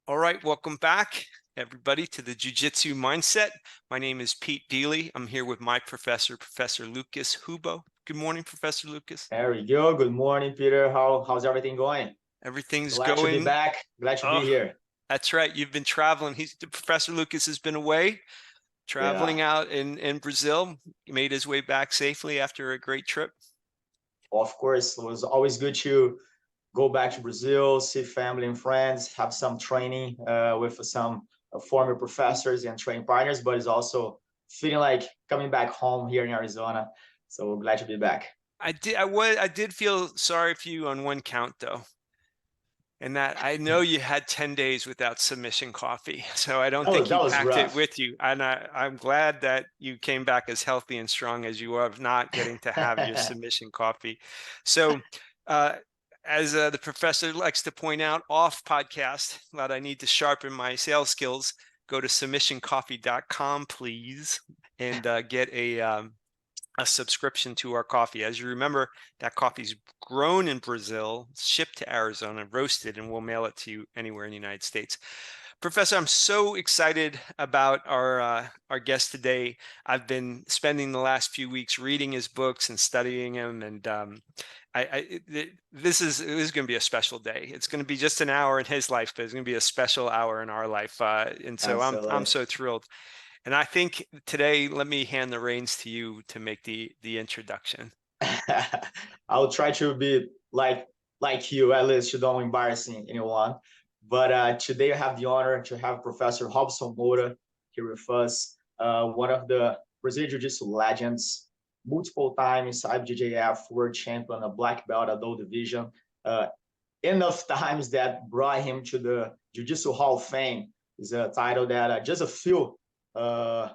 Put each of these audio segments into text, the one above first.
All right, welcome back, everybody, to the Jiu Jitsu Mindset. My name is Pete Deely. I'm here with my professor, Professor Lucas Hubo. Good morning, Professor Lucas. There we go. Good morning, Peter. How's everything going? Everything's Glad to be going. back. Glad to be Oh, here. that's right. You've been traveling. Professor Lucas has been away, traveling out in Brazil. He made his way back safely after a great trip. Of course, it was always good to go back to Brazil, see family and friends, have some training with some former professors and training partners, but it's also feeling like coming back home here in Arizona. So glad to be back. I did feel sorry for you on one count, though. And that I know you had 10 days without submission coffee, so I don't think you That was packed it rough. with you. And I'm glad that you came back as healthy and strong as you are of not getting to have your submission coffee. So, as the professor likes to point out off podcast, that I need to sharpen my sales skills, go to submissioncoffee.com, please, and get a subscription to our coffee. As you remember, that coffee's grown in Brazil, shipped to Arizona, roasted, and we'll mail it to you anywhere in the United States. Professor, I'm so excited about our guest today. I've been spending the last few weeks reading his books and studying him, and this is going to be a special day. It's going to be just an hour in his life, but it's going to be a special hour in our life, and so I'm so thrilled. And I think today, let me hand the reins to you to make the introduction. I'll try to be like you, at least you don't embarrass anyone. But today I have the honor to have Professor Robson Moura here with us, one of the Brazilian Jiu-Jitsu legends, multiple times IBJJF world champion, a black belt adult division, enough times that brought him to the Jiu-Jitsu Hall of Fame. Is a title that just a few of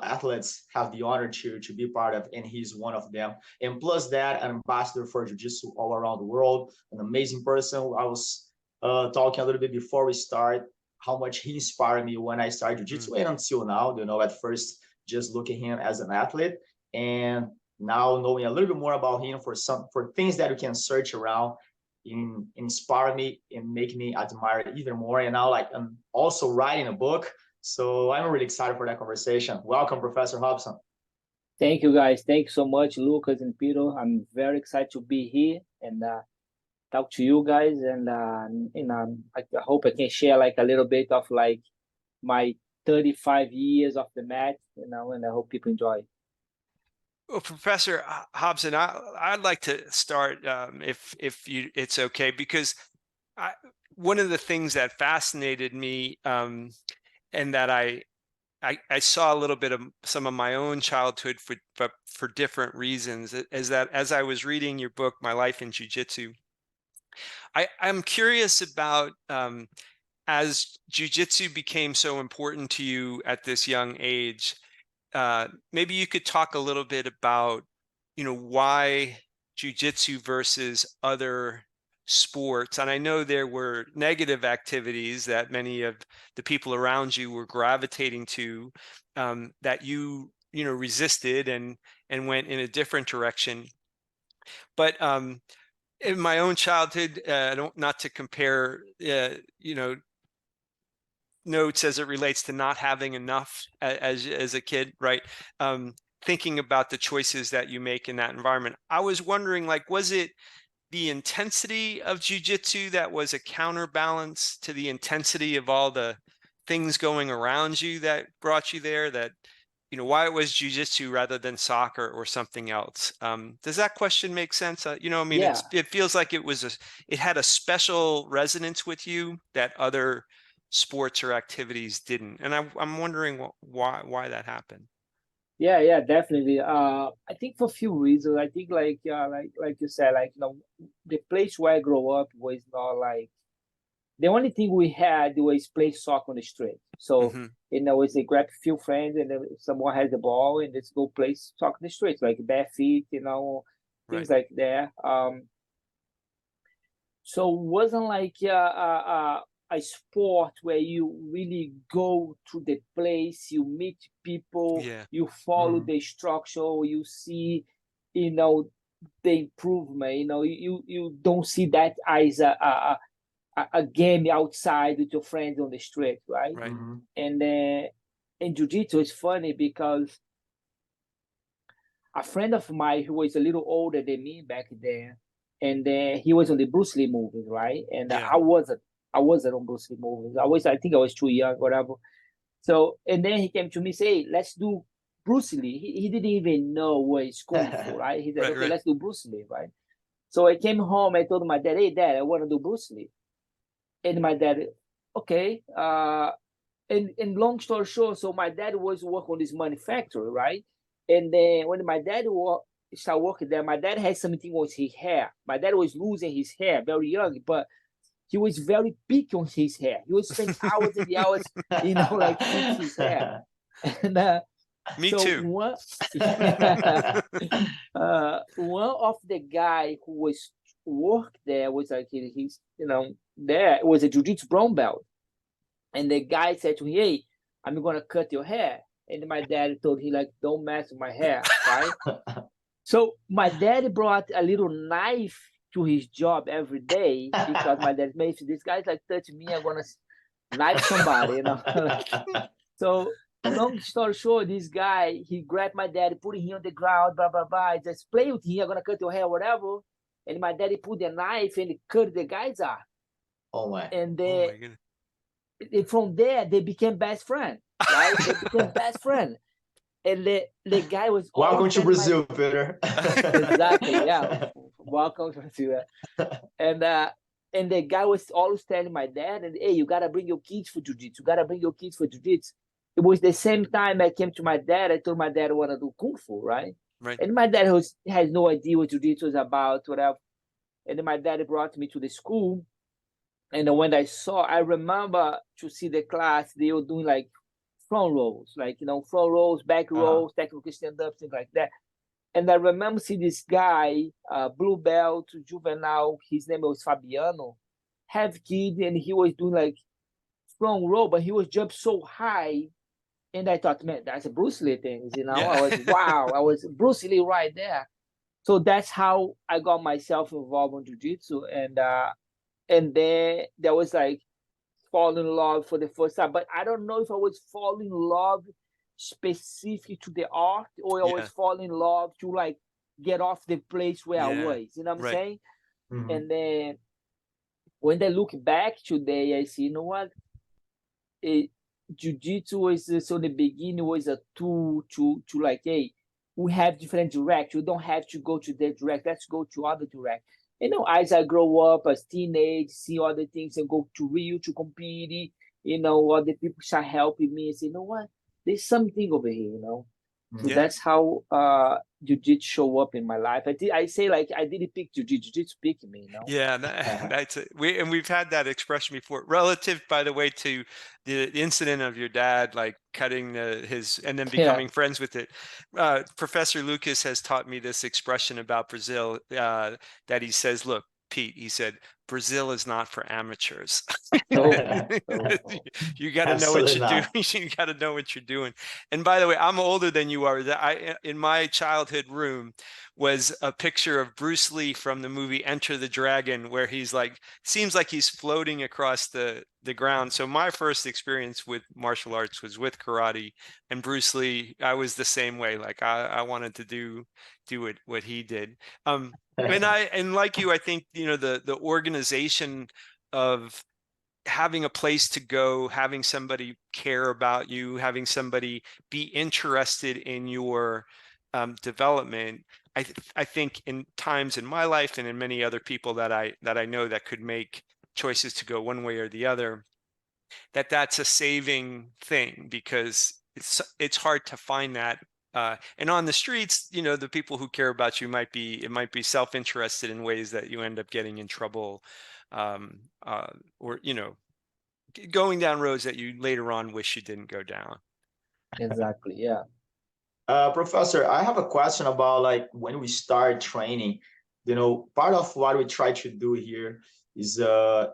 athletes have the honor to be part of, and he's one of them. And plus that, an ambassador for Jiu-Jitsu all around the world, an amazing person. I was talking a little bit before we start how much he inspired me when I started Jiu-Jitsu and until now. At first just looking at him as an athlete, and now knowing a little bit more about him for things that you can search around, inspire me and make me admire it even more. And now I'm also writing a book. So I'm really excited for that conversation. Welcome, Professor Robson. Thank you, guys. Thank you so much, Lucas and Pedro. I'm very excited to be here and talk to you guys. And I hope I can share a little bit of my 35 years of the mat, and I hope people enjoy. Well, Professor Robson, I'd like to start, if it's okay, because one of the things that fascinated me, and that I saw a little bit of some of my own childhood for different reasons, is that as I was reading your book, My Life in Jiu-Jitsu, I'm curious about, as Jiu-Jitsu became so important to you at this young age, maybe you could talk a little bit about, why Jiu-Jitsu versus other sports. And I know there were negative activities that many of the people around you were gravitating to, that you resisted and went in a different direction. But in my own childhood, not to compare notes as it relates to not having enough as a kid, right? Thinking about the choices that you make in that environment, I was wondering, was it the intensity of jiu-jitsu that was a counterbalance to the intensity of all the things going around you that brought you there? That, why it was jiu-jitsu rather than soccer or something else? Does that question make sense? Yeah. It feels like it had a special resonance with you that other sports or activities didn't, and I'm wondering why that happened. Yeah, definitely. I think for a few reasons. I think like you said, the place where I grew up was not the only thing we had was play soccer on the street. So it's they grab a few friends and then someone has the ball and let's go play soccer on the streets, like bare feet, things like that. So it wasn't like a sport where you really go to the place, you meet people, you follow the structure, you see, the improvement. You don't see that as a game outside with your friends on the street, right? Right. Mm-hmm. And then in jiu-jitsu, it's funny because a friend of mine who was a little older than me back then, and then he was on the Bruce Lee movies, right? And Yeah. I wasn't on Bruce Lee movies. I think I was too young, whatever. So, and then he came to me and said, hey, let's do Bruce Lee. He didn't even know what it's Kung Fu, right? He said, Right, okay, right. let's do Bruce Lee, right? So I came home, I told my dad, hey, Dad, I want to do Bruce Lee. And my dad, okay. And long story short, so my dad was working on this manufacturer, right? And then when my dad started working there, my dad had something with his hair. My dad was losing his hair very young, but he was very picky on his hair. He would spend hours and hours, like fix his hair. And Me so too. one of the guy who was worked there was like he's there was a jiu-jitsu brown belt. And the guy said to him, hey, I'm going to cut your hair. And my dad told him, like, don't mess with my hair, right? So my dad brought a little knife to his job every day because my dad made this guy's like touching me, I'm going to knife somebody, So long story short, this guy, he grabbed my dad, put him on the ground, blah, blah, blah. Just play with him, I'm going to cut your hair, whatever. And my daddy put the knife and cut the guy's arm. Oh my. And Oh my goodness. from there, they became best friends, right? They became best friends. And the guy was welcome to Brazil, Pedro. Exactly, yeah. Welcome to Brazil. And the guy was always telling my dad, and hey, you gotta bring your kids for jiu-jitsu. You gotta bring your kids for jiu-jitsu. It was the same time I came to my dad. I told my dad I want to do kung fu, right? Right. And my dad has no idea what jiu-jitsu is about, whatever. And then my dad brought me to the school. And then when I remember to see the class, they were doing like front rows, like, front rows, back rows, technical stand-up, things like that. And I remember seeing this guy, blue belt, juvenile, his name was Fabiano, have kid, and he was doing like front row, but he was jumped so high. And I thought, man, that's a Bruce Lee thing, Yeah. I was Bruce Lee right there. So that's how I got myself involved in jiu-jitsu. And then there was like fall in love for the first time. But I don't know if I was falling in love specific to the art or I was falling in love to like get off the place where I was. You know what I'm saying? Mm-hmm. And then when I look back today, I see, you know what? Jiu-jitsu was, so the beginning was a tool to like, hey, we have different directs. You don't have to go to that direct. Let's go to other direct. As I grow up as teenage, see other things and go to Rio to compete, other people start helping me and say, you know what, there's something over here, So that's how jiu-jitsu show up in my life. I say like I didn't pick jiu-jitsu, jiu-jitsu picked me, Yeah, that's it. We've had that expression before. Relative, by the way, to the incident of your dad, like cutting his and then becoming friends with it. Professor Lucas has taught me this expression about Brazil that he says, "Look, Pete," he said, "Brazil is not for amateurs." You got to know what you're doing. You got to know what you're doing. And by the way, I'm older than you are. In my childhood room was a picture of Bruce Lee from the movie Enter the Dragon, where he's like, seems like he's floating across the ground. So my first experience with martial arts was with karate, and Bruce Lee, I was the same way. Like I wanted to do what he did. And like you, I think, the organization of having a place to go, having somebody care about you, having somebody be interested in your development. I think in times in my life and in many other people that I know that could make choices to go one way or the other, that's a saving thing, because it's hard to find that. And on the streets, the people who care about you might be self-interested in ways that you end up getting in trouble, or going down roads that you later on wish you didn't go down. Exactly. Yeah. Professor, I have a question about like when we start training. Part of what we try to do here is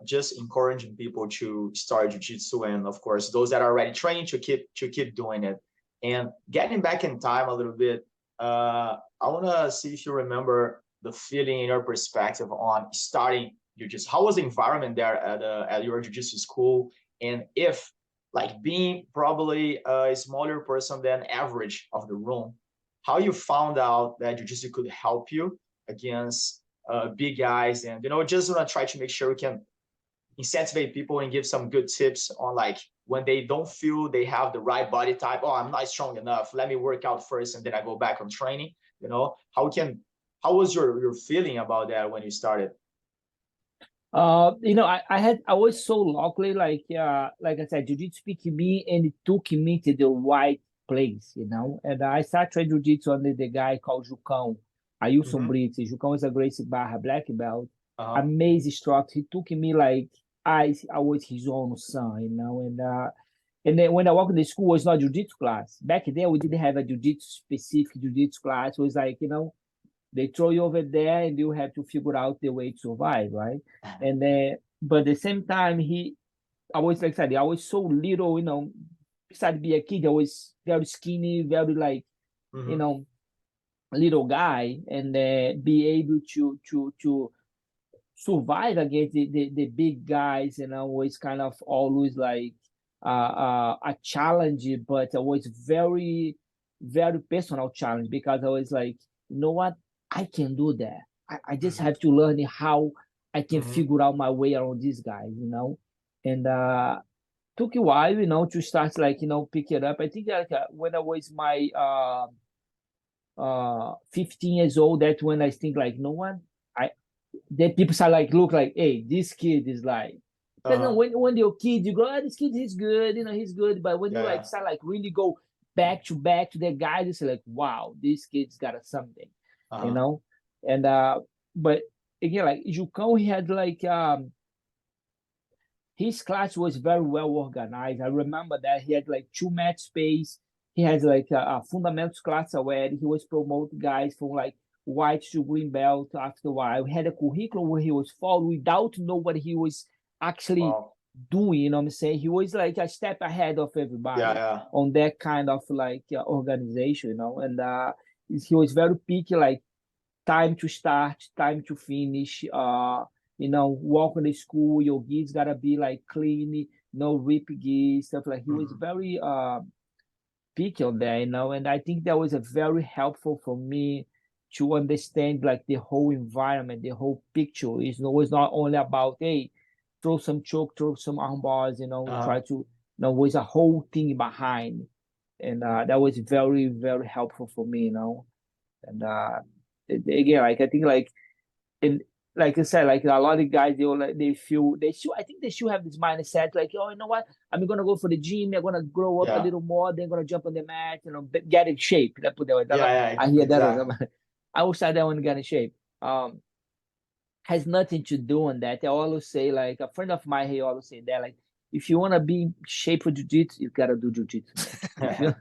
just encouraging people to start jiu-jitsu, and of course those that are already trained to keep doing it. And getting back in time a little bit, I want to see if you remember the feeling in your perspective on starting jiu-jitsu. How was the environment there at your jiu-jitsu school? And if like being probably a smaller person than average of the room, how you found out that jiu-jitsu could help you against big guys? And just want to try to make sure we can incentivize people and give some good tips on like when they don't feel they have the right body type. Oh, I'm not strong enough. Let me work out first and then I go back on training. How was your feeling about that when you started? I was so lucky, like I said, jiu-jitsu picked me and it took me to the right place, and I started training jiu-jitsu under the guy called Jucão, Ailson Brits. Jucão is a Gracie Barra black belt, amazing instructor. He took me like I was his own son, and then when I walked in the school, it was not jiu-jitsu class. Back then, we didn't have a specific jiu-jitsu class. It was like, they throw you over there and you have to figure out the way to survive, right? And then, but at the same time, I was like I said, I was so little, besides being a kid, I was very skinny, very like, little guy, and be able to survive against the big guys, was kind of always like a challenge, but it was very, very personal challenge because I was like, you know what? I can do that. I just have to learn how I can figure out my way around these guys, and took a while, to start like, pick it up. I think like when I was my 15 years old, that's when I think like, what? Then people start like look like, hey, this kid is like, because when you're a kid, you go, oh, this kid is good, he's good. But when you like start like really go back to the guys, it's like, wow, this kid's got something. And but again, like Jucão, he had like his class was very well organized. I remember that he had like 2 mat space. He has like a fundamentals class where he was promoting guys from like white to green belt. After a while, we had a curriculum where he was following without know what he was actually doing. You know what I'm saying? He was like a step ahead of everybody on that kind of like organization. And he was very picky, like time to start, time to finish. Walk in the school, your gi's gotta be like clean, no rip gi, stuff like. He was very picky on that, and I think that was a very helpful for me to understand like the whole environment, the whole picture. It was not only about, hey, throw some choke, throw some arm bars, try to, was a whole thing behind, and that was very, very helpful for me, and again, like I think like, and like I said, like a lot of guys, I think they should have this mindset, like, oh, you know what? I'm gonna go for the gym. I'm gonna grow up a little more. Then gonna jump on the mat, get in shape. I hear that. I will start that one, get in shape. Has nothing to do on that. I always say, like a friend of mine, he always say that, like, if you wanna be in shape for jiu-jitsu, you gotta do jiu-jitsu.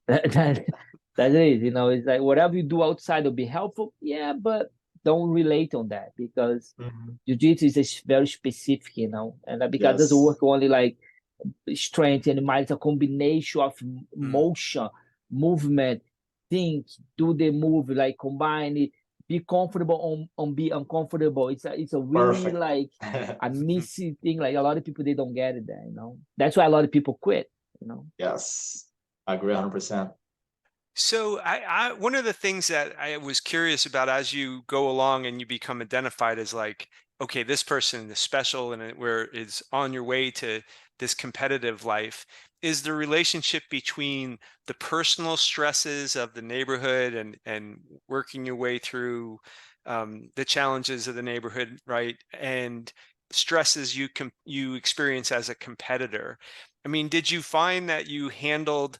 That's it. It's like whatever you do outside will be helpful. Yeah, but don't relate on that because jiu-jitsu is very specific, and because it doesn't work only like strength and might. It's a combination of motion, movement, think, do the move, like combine it, be comfortable on be uncomfortable. It's a really like a missing thing. Like a lot of people, they don't get it there, That's why a lot of people quit, Yes, I agree 100%. So I one of the things that I was curious about as you go along and you become identified as like, okay, this person is special and where it's on your way to this competitive life, is the relationship between the personal stresses of the neighborhood and working your way through the challenges of the neighborhood, right? And stresses you experience as a competitor. I mean, did you find that you handled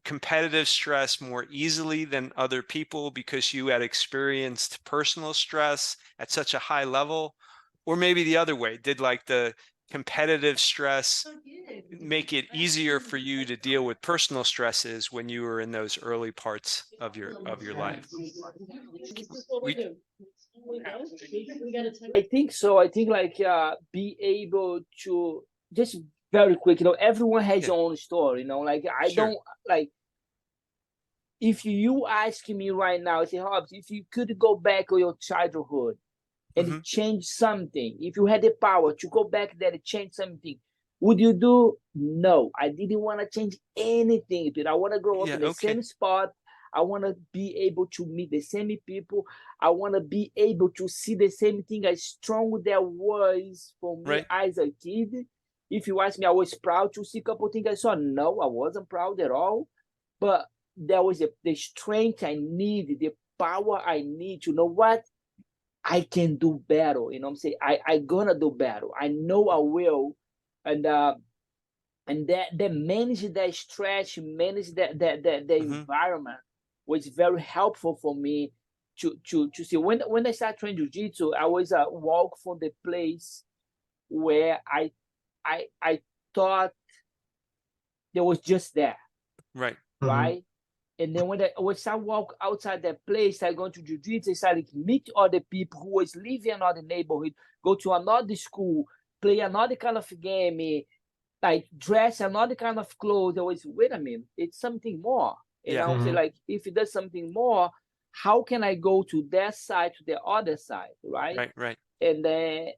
competitive stress more easily than other people because you had experienced personal stress at such a high level? Or maybe the other way, did like the competitive stress make it easier for you to deal with personal stresses when you were in those early parts of your life? I think so. I think like be able to just very quick, everyone has their own story, like I don't like, if you ask me right now, I say, Hobbs, if you could go back to your childhood, and change something, if you had the power to go back there and change something, would you do? No, I didn't want to change anything, Peter. I want to grow up in the same spot. I want to be able to meet the same people. I want to be able to see the same thing as strong there was for me as a kid. If you ask me, I was proud to see a couple of things I saw. No, I wasn't proud at all. But there was the strength I need, the power I need to know what I can do better. You know what I'm saying? I gonna do better. I know I will. And that manage that stress, manage the environment was very helpful for me to see. When I started training jiu-jitsu, I was walk from the place where I thought there was just there. Right. Right. And then when I walk outside that place, I go to jiu-jitsu, I started to meet other people who was living in another neighborhood, go to another school, play another kind of game, like dress another kind of clothes. I was, wait a minute, it's something more. You know, so like if it does something more, how can I go to that side, to the other side, right? Right. And then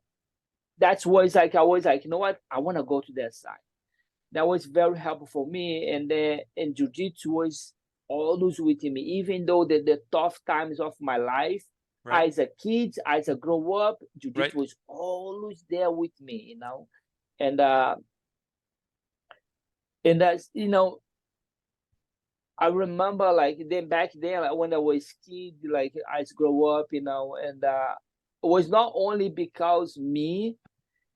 that's was like, I was like, you know what, I want to go to that side. That was very helpful for me. And jiu-jitsu was always with me, even though the tough times of my life, as a kid, as I grow up, jiu-jitsu was always there with me, you know. And that's, you know, I remember like then back then, like when I was kid, like I grow up, you know, and it was not only because me,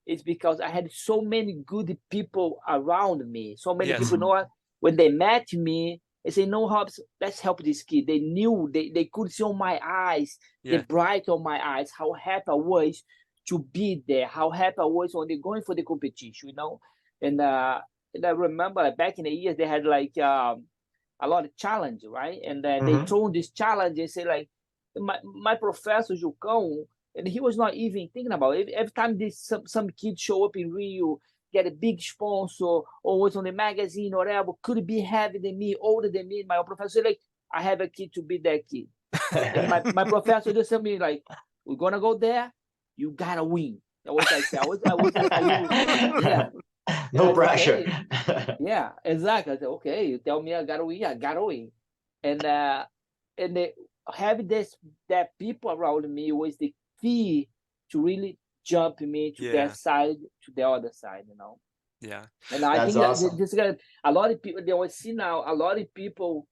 it's because I had so many good people around me. So many people, you know what, when they met me, they say, no, Hobbs, let's help this kid. They knew, they could see on my eyes, the bright on my eyes, how happy I was to be there, how happy I was when they're going for the competition, you know. And I remember like, back in the years, they had like a lot of challenge, right? And they throw this challenge and say like, my professor, Jucão, and he was not even thinking about it. Every time some kid show up in Rio, get a big sponsor, or was on the magazine or whatever, could be heavier than me, older than me. My professor like, I have a kid to be that kid. And my professor just told me like, we're gonna go there, you gotta win. I was like, yeah. No pressure. Okay. Yeah, exactly. I said, okay, you tell me I gotta win. And having that people around me was the key to really jump me to that side, to the other side, you know. Yeah. And I think awesome. this a lot of people, they always see now, a lot of people,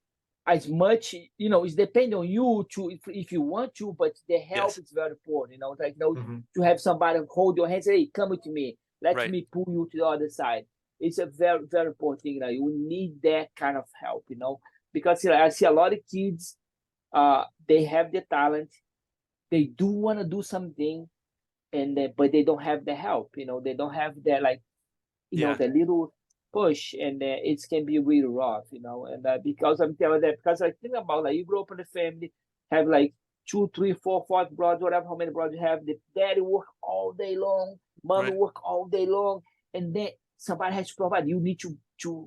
as much, you know, it's depending on you to, if you want to, but the help is very important, you know, like, you know, to have somebody hold your hands, say, hey, come with me, let me pull you to the other side. It's a very, very important thing. You know, you need that kind of help, you know, because, you know, I see a lot of kids, they have the talent, they do want to do something, but they don't have the help, you know, they don't have that, like, you know, the little push, and it can be really rough, you know. And because I'm telling that, because I think about, like, you grow up in a family, have like 2, 3, 4, 5 brothers, whatever, how many brothers you have, the daddy work all day long, mommy work all day long, and then somebody has to provide. You need to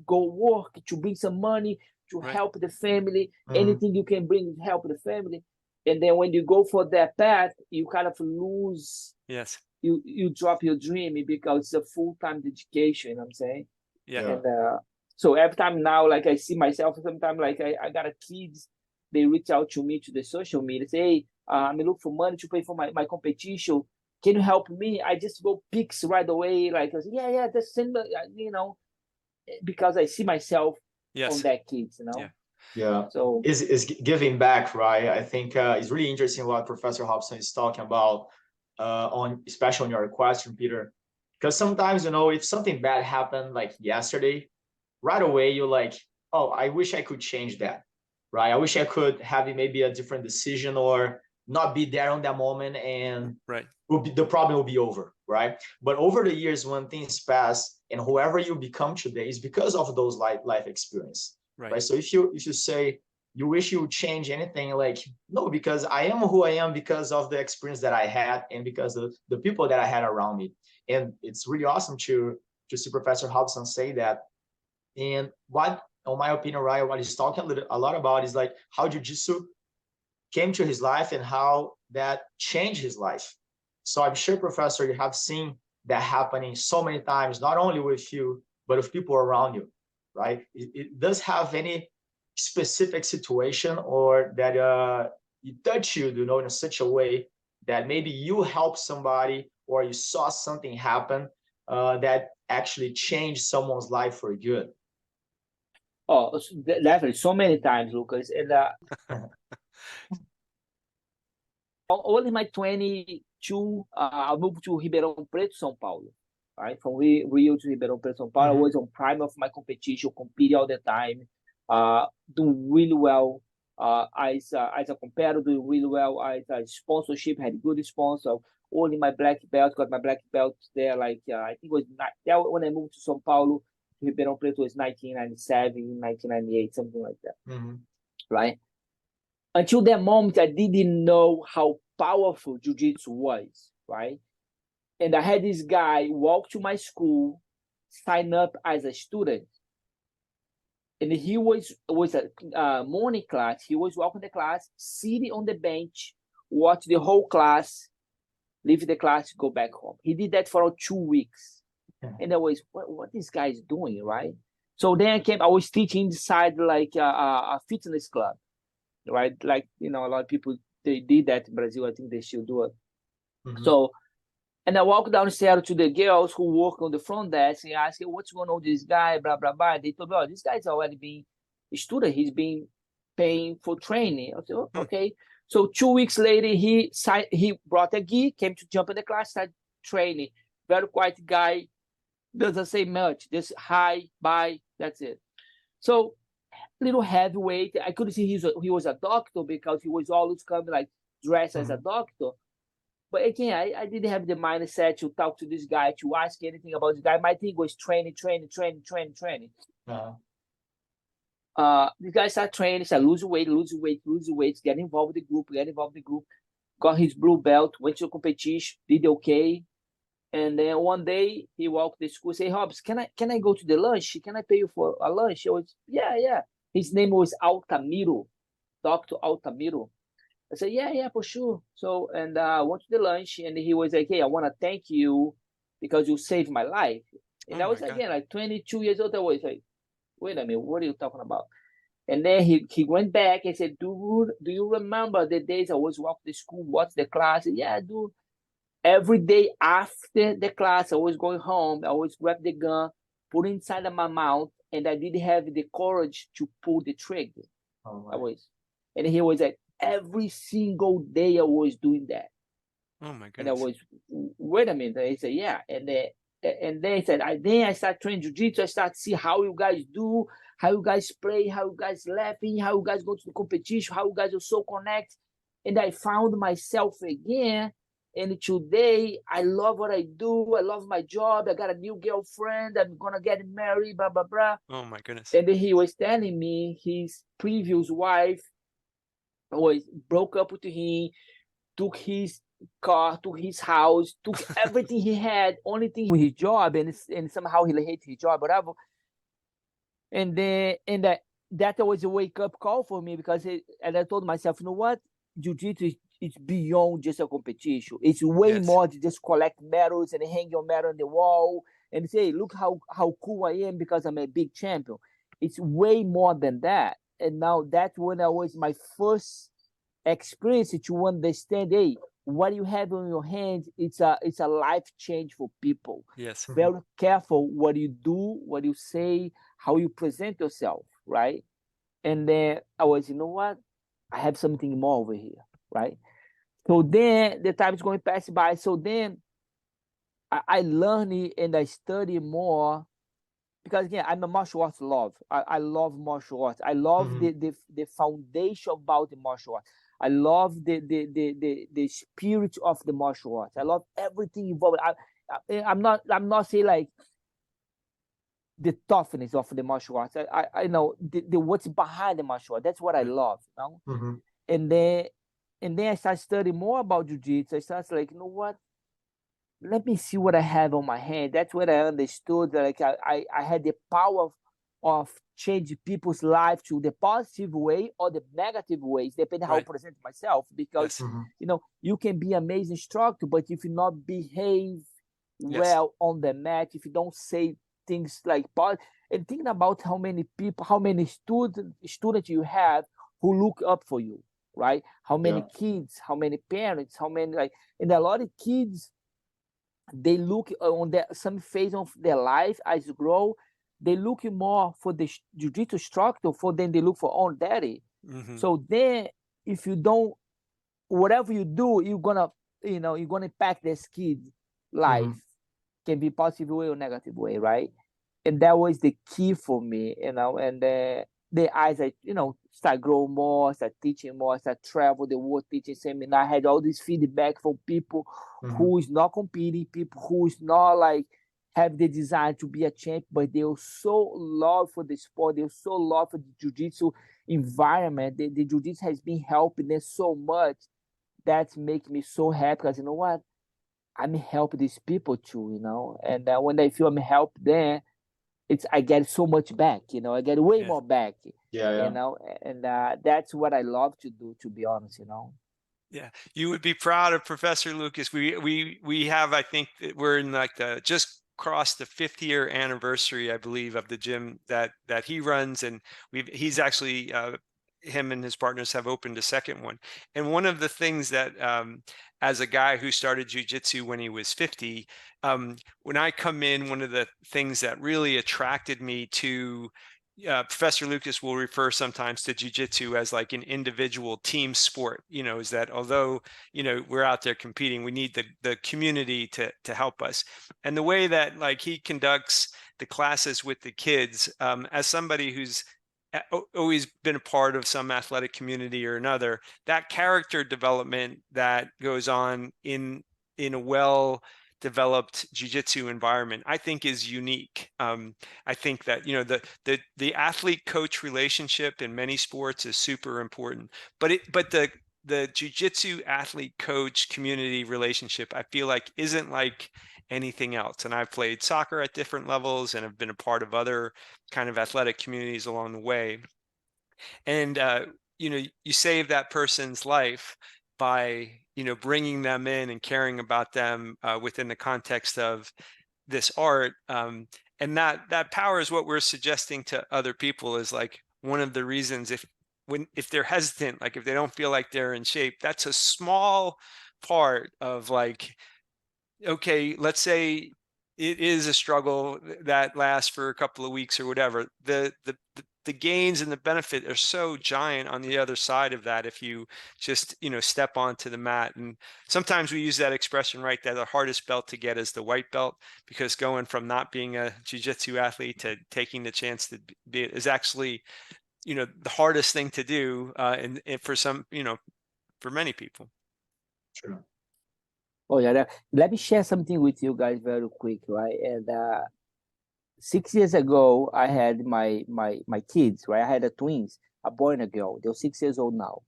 go work, to bring some money, to help the family, anything you can bring to help the family. And then when you go for that path, you kind of lose. Yes. You drop your dream because it's a full-time dedication, you know what I'm saying? Yeah. And so every time now, like, I see myself, sometimes like I got a kids, they reach out to me to the social media, say, hey, I'm looking for money to pay for my competition. Can you help me? I just go pics right away. Like, I say, yeah, just send me, you know, because I see myself on that kids, you know? Yeah. So is giving back, right? I think it's really interesting what Professor Robson is talking about, especially on your question, Peter, because sometimes, you know, if something bad happened like yesterday, right away you're like, oh, I wish I could change that, right? I wish I could have maybe a different decision or not be there on that moment, and the problem will be over, right? But over the years, when things pass, and whoever you become today is because of those life experience, right? So if you say you wish you would change anything, like, no, because I am who I am because of the experience that I had and because of the people that I had around me. And it's really awesome to see Professor Robson say that. And what, in my opinion, right, what he's talking a lot about is like how Jiu Jitsu came to his life and how that changed his life. So I'm sure, Professor, you have seen that happening so many times, not only with you, but with people around you, right? It does have any specific situation or that it touch you, you know, in such a way that maybe you help somebody or you saw something happen that actually changed someone's life for good? Oh, definitely, so many times, Lucas. And only my 22, I moved to Ribeirão Preto, São Paulo. Right, from Rio to Ribeirão Preto, São Paulo. I was on prime of my competition, competing all the time, doing really well. As a competitor, doing really well. As a sponsorship, had good sponsor. Only my black belt, got my black belt there. Like I think it was when I moved to São Paulo, to Ribeirão Preto was 1997, 1998, something like that. Right. Until that moment, I didn't know how powerful jiu-jitsu was. Right. And I had this guy walk to my school, sign up as a student. And he was a morning class. He was walking the class, sitting on the bench, watch the whole class, leave the class, go back home. He did that for 2 weeks. And I was, what this guy is doing, right? So then I was teaching inside like a fitness club, right? Like, you know, a lot of people, they did that in Brazil. I think they still do it. So, and I walked downstairs to the girls who work on the front desk and asked, what's going on with this guy, blah, blah, blah. They told me, oh, this guy's already been a student. He's been paying for training. I said, oh, okay. So 2 weeks later, he brought a gi, came to jump in the class, started training. Very quiet guy, doesn't say much, just hi, bye, that's it. So little heavyweight. I couldn't see he was a doctor because he was always coming like dressed as a doctor. But again, I didn't have the mindset to talk to this guy, to ask anything about this guy. My thing was training. This guy started training, started lose weight, get involved with the group, got his blue belt, went to a competition, did okay. And then one day he walked to the school, say, Hobbs, can I go to the lunch? Can I pay you for a lunch? I was, yeah. His name was Altamiro, Dr. Altamiro. I said, yeah, for sure. So, and I went to the lunch, and he was like, hey, I want to thank you because you saved my life. And I was, again, like 22 years old. I was like, wait a minute, what are you talking about? And then he went back and said, do you remember the days I was walking to school, watch the class? I said, yeah, I do. Every day after the class, I was going home. I always grab the gun, put it inside of my mouth, and I didn't have the courage to pull the trigger. And he was like, every single day I was doing that. Oh my goodness. And I was, wait a minute. And he said, yeah. And then he said, I started training jiu-jitsu. I started to see how you guys do, how you guys play, how you guys laughing, how you guys go to the competition, how you guys are so connected. And I found myself again. And today, I love what I do. I love my job. I got a new girlfriend. I'm going to get married, blah, blah, blah. Oh, my goodness. And then he was telling me his previous wife broke up with him, took his car, took his house, took everything he had, only thing with his job, and somehow he hated his job, whatever. And that was a wake-up call for me because and I told myself, you know what? Jiu-Jitsu is beyond just a competition. It's way more to just collect medals and hang your medal on the wall and say, look how cool I am because I'm a big champion. It's way more than that. And now that's when I was my first experience to understand, hey, what you have on your hands, it's a life change for people. Yes. Very careful what you do, what you say, how you present yourself, right? And then I was, you know what? I have something more over here, right? So then the time is going to pass by. So then I learn it and I study more because, again, I'm a martial arts love. I love martial arts. I love the foundation about the martial arts. I love the spirit of the martial arts. I love everything involved. I'm not saying like the toughness of the martial arts. I know the what's behind the martial arts. That's what I love. You know? And then I started studying more about jiu-jitsu. I started like, you know what? Let me see what I have on my hand. That's when I understood that like I had the power of change people's life to the positive way or the negative ways, depending how I present myself. Because you know, you can be amazing instructor, but if you not behave well on the mat, if you don't say things like and thinking about how many people, how many students you have who look up for you, right? How many kids, how many parents, how many and a lot of kids, they look on some phase of their life as you grow, they look more for the jiu-jitsu instructor than they look for own daddy. So then if you don't, whatever you do, you're gonna impact this kid's life. Can be positive way or negative way, right? And that was the key for me, you know. And the eyes, start growing more, start teaching more, start travel the world teaching seminar. I had all this feedback from people who is not competing, people who is not like have the desire to be a champ, but they are so love for the sport, they're so love for the jiu-jitsu environment. The jiu-jitsu has been helping them so much. That's making me so happy, because you know what? I'm helping these people too, you know. And when I feel I'm helping them, I get so much back, you know. I get way more back, you know. And that's what I love to do, to be honest, you know. Yeah, you would be proud of Professor Lucas. We have, I think we're in like just crossed the 5th year anniversary, I believe, of the gym that he runs, and he's actually him and his partners have opened a second one. And one of the things that as a guy who started jiu-jitsu when he was 50, when I come in, one of the things that really attracted me to Professor Lucas will refer sometimes to jiu-jitsu as like an individual team sport, you know, is that although, you know, we're out there competing, we need the community to help us. And the way that like he conducts the classes with the kids, as somebody who's always been a part of some athletic community or another, that character development that goes on in a well-developed jiu-jitsu environment, I think is unique. I think that, you know, the athlete-coach relationship in many sports is super important, but the jiu-jitsu athlete-coach community relationship, I feel like isn't like anything else. And I've played soccer at different levels and have been a part of other kind of athletic communities along the way. And, you know, you save that person's life by, you know, bringing them in and caring about them within the context of this art. And that power is what we're suggesting to other people, is like one of the reasons if they're hesitant, like if they don't feel like they're in shape, that's a small part of like, okay, let's say it is a struggle that lasts for a couple of weeks or whatever. The gains and the benefit are so giant on the other side of that if you just, you know, step onto the mat. And sometimes we use that expression, right, that the hardest belt to get is the white belt, because going from not being a jiu-jitsu athlete to taking the chance to be it is actually, you know, the hardest thing to do, and for some, you know, for many people. Sure. Oh yeah, let me share something with you guys very quick, right? And 6 years ago, I had my kids, right? I had twins, a boy and a girl. They're 6 years old now.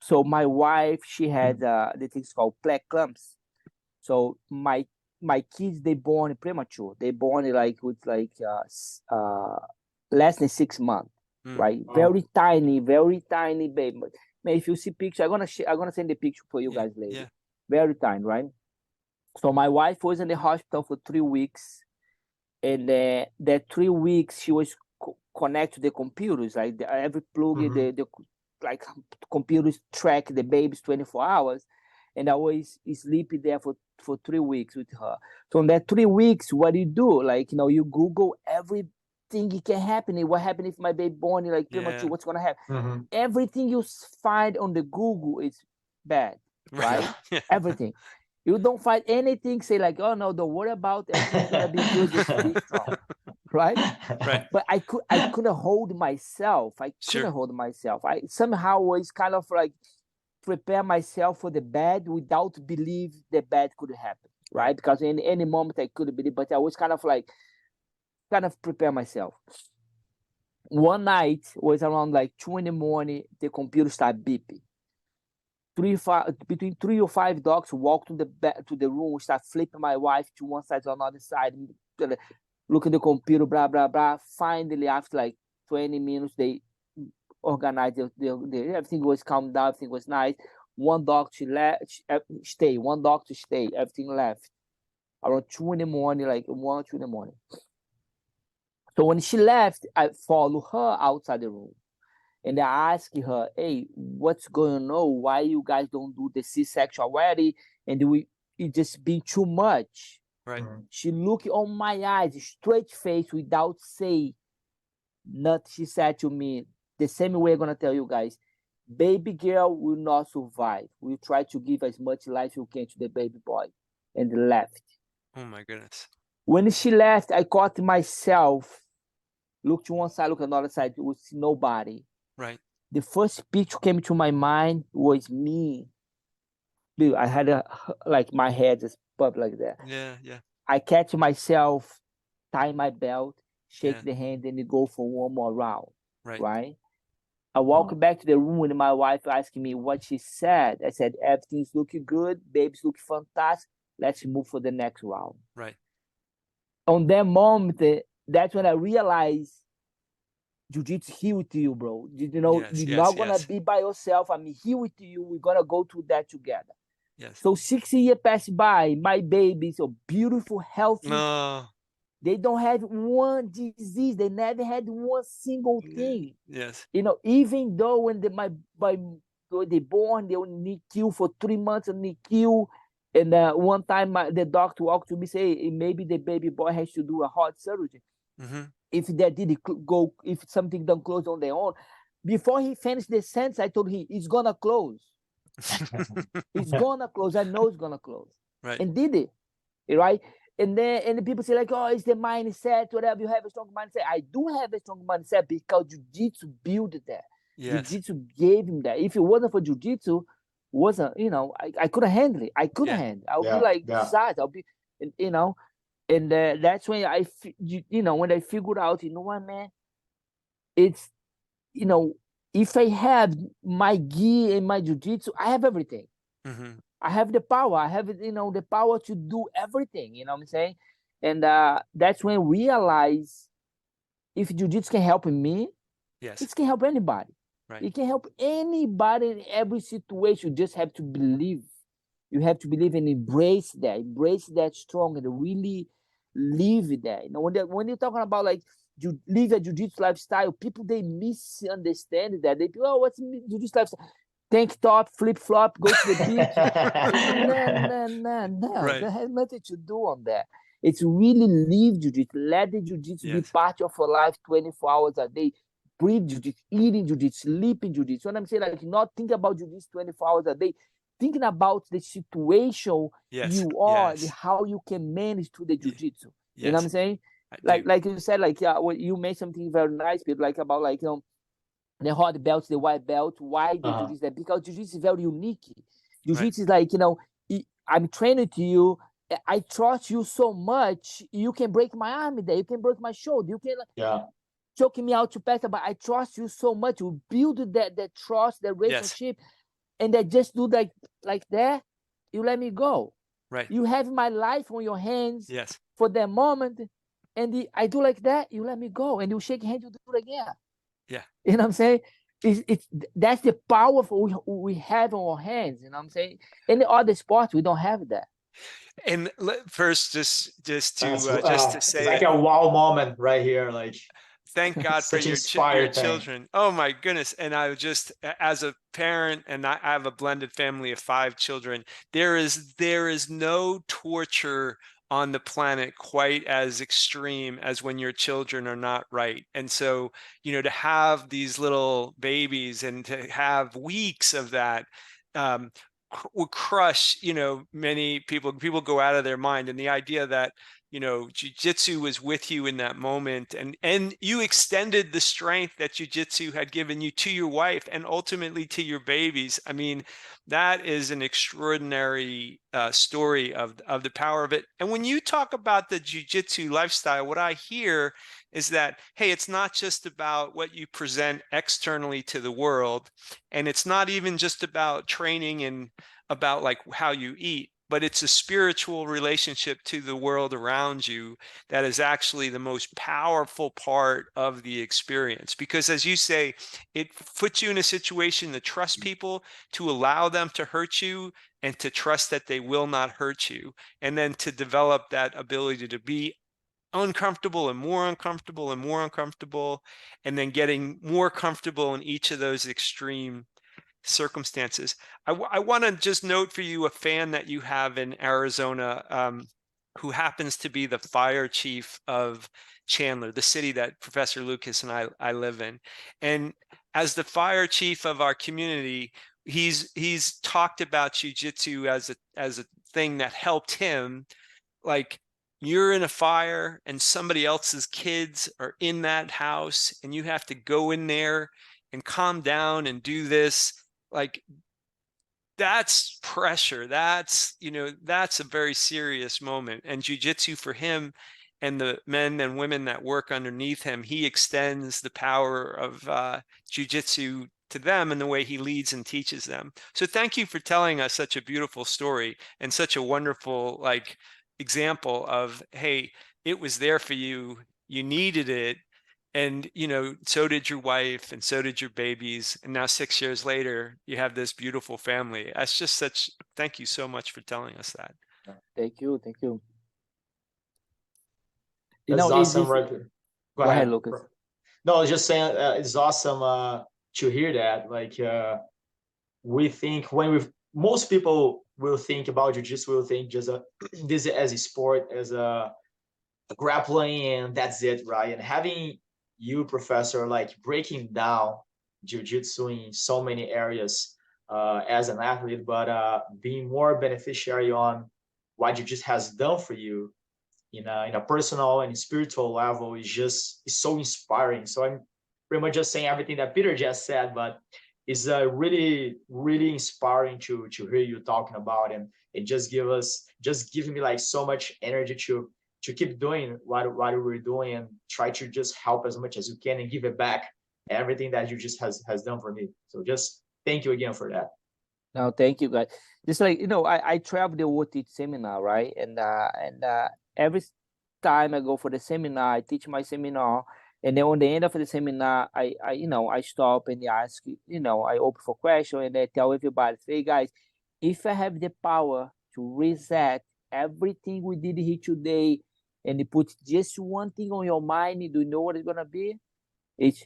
So my wife, she had the things called plaque clumps. So my kids, they born premature. They born like with like less than 6 months, right? Oh. Very tiny baby. Man, if you see picture, I'm gonna send the picture for you guys later. Yeah. Very tiny, right? So my wife was in the hospital for 3 weeks, and that 3 weeks she was connected to the computers, like every plug, the like computers track the babies 24 hours, and I was sleeping there for 3 weeks with her. So in that 3 weeks, what do you do? Like, you know, you Google everything it can happen. What happened if my baby born like premature? What's gonna happen? Everything you find on the Google is bad, right? Everything. You don't find anything say like, oh no, don't worry about it. Everything's gonna be good. Just be strong, right? Right. But I couldn't hold myself. I somehow was kind of like prepare myself for the bad without believe the bad could happen, right? Because in any moment I could believe, but I was kind of prepare myself. One night was around like 2 a.m. The computer started beeping. Between 3 or 5 dogs walked to the room, start flipping my wife to one side to another side, look at the computer, blah, blah, blah. Finally, after like 20 minutes, they organized everything was calmed down, everything was nice. One doctor stay, one doctor stay, everything left. Around 2 in the morning, like 1 or 2 in the morning. So when she left, I follow her outside the room. And I asked her, hey, what's going on? Why you guys don't do the C-section already? And it just been too much. Right. She looked on my eyes, straight face, without saying nothing. She said to me, the same way I'm going to tell you guys, baby girl will not survive. We'll try to give as much life as you can to the baby boy. And left. Oh my goodness. When she left, I caught myself, looked to one side, looked to another side, there was nobody. Right. The first picture came to my mind was me. Dude, I had like my head just popped like that. Yeah, yeah. I catch myself, tie my belt, shake the hand, and go for one more round. Right? I walk back to the room and my wife asking me what she said. I said, everything's looking good, baby's looking fantastic. Let's move for the next round. Right. On that moment, that's when I realized Jiu-Jitsu here with you, bro. You're not gonna be by yourself. I'm here with you. We're gonna go through that together. Yes. So 6 years passed by. My babies are beautiful, healthy. No. They don't have one disease. They never had one single thing. Yes. Even though when they born, they only NICU for 3 months in NICU. And one time the doctor walked to me say, hey, maybe the baby boy has to do a heart surgery. If they did go, if something don't close on their own. Before he finished the sentence, I told him, it's gonna close. It's gonna close. I know it's gonna close. Right. And did it. Right? And the people say like, oh, it's the mindset, whatever. You have a strong mindset. I do have a strong mindset because Jiu-Jitsu built that. Yes. Jiu-Jitsu gave him that. If it wasn't for Jiu-Jitsu, I couldn't handle it. I couldn't handle it. I'll be like, besides, I'll be, and that's when when I figured out, you know what, man, it's, if I have my gi and my Jiu-Jitsu, I have everything. I have the power. I have, the power to do everything. You know what I'm saying? And that's when I realize if Jiu-Jitsu can help me, it can help anybody. Right. It can help anybody in every situation. You just have to believe. You have to believe and embrace that strong, and really live that. When you're talking about like you live a Jiu-Jitsu lifestyle, people, they misunderstand that. They go, oh, what's Jiu-Jitsu lifestyle? Tank top, flip-flop, go to the beach. No. Right. That has nothing to do on that. It's really live Jiu-Jitsu. Let the Jiu-Jitsu be part of your life 24 hours a day. Breathe Jiu-Jitsu, eating Jiu-Jitsu, sleeping Jiu-Jitsu. When I'm saying like not think about Jiu-Jitsu 24 hours a day, thinking about the situation you are, and how you can manage to the Jiu-Jitsu. You know what I'm saying? Like you said, like when you made something very nice, people, like about like the hard belts, the white belt. Why the Jiu-Jitsu? Because Jiu-Jitsu is very unique. Jiu-Jitsu is like, I'm training to you. I trust you so much. You can break my arm there. You can break my shoulder. You can choking me out to pass, but I trust you so much. You build that trust, that relationship, and that just do like that, you let me go. Right. You have my life on your hands for that moment, and I do like that, you let me go, and you shake hands, you do it again. Yeah. You know what I'm saying? That's the power we have on our hands. You know what I'm saying? In the other sports, we don't have that. And first, just to say, it's like a wow moment right here. Like, thank God for your children. Oh my goodness. And I just, as a parent, and I have a blended family of 5 children, there is no torture on the planet quite as extreme as when your children are not right. And so, to have these little babies and to have weeks of that, will crush, many people go out of their mind. And the idea that, Jiu-Jitsu was with you in that moment, and you extended the strength that Jiu-Jitsu had given you to your wife and ultimately to your babies. I mean, that is an extraordinary story of the power of it. And when you talk about the Jiu-Jitsu lifestyle, what I hear is that, hey, it's not just about what you present externally to the world, and it's not even just about training and about like how you eat, but it's a spiritual relationship to the world around you that is actually the most powerful part of the experience. Because as you say, it puts you in a situation to trust people, to allow them to hurt you, and to trust that they will not hurt you, and then to develop that ability to be uncomfortable and more uncomfortable and more uncomfortable, and then getting more comfortable in each of those extreme circumstances. I want to just note for you a fan that you have in Arizona, who happens to be the fire chief of Chandler, the city that Professor Lucas and I live in. And as the fire chief of our community, he's talked about jiu-jitsu as a thing that helped him. Like, you're in a fire and somebody else's kids are in that house and you have to go in there and calm down and do this. Like, that's pressure. That's, that's a very serious moment. And jiu-jitsu for him and the men and women that work underneath him, he extends the power of jiu-jitsu to them in the way he leads and teaches them. So thank you for telling us such a beautiful story and such a wonderful, like, example of, hey, it was there for you, you needed it, and so did your wife and so did your babies, and now 6 years later you have this beautiful family. That's just thank you so much for telling us that. Thank you. That's awesome, right there. Go ahead, Lucas. No, I was just saying, it's awesome to hear that. Like, we think most people will think about jiu-jitsu, will think just this as a sport, as a grappling, and that's it, right? And having you, Professor, like breaking down jiu-jitsu in so many areas as an athlete, but being more beneficiary on what jiu-jitsu has done for you in a personal and spiritual level is so inspiring. So I'm pretty much just saying everything that Peter just said, but it's really, really inspiring to hear you talking about, and it just giving me like so much energy to keep doing what we're doing, and try to just help as much as you can and give it back everything that you just has done for me. So just thank you again for that. No, thank you, guys. Just like, I travel the world teach seminar, right? And every time I go for the seminar, I teach my seminar, and then on the end of the seminar, I stop and ask, I open for question, and I tell everybody, hey guys, if I have the power to reset everything we did here today, and you put just one thing on your mind, do you know what it's gonna be? It's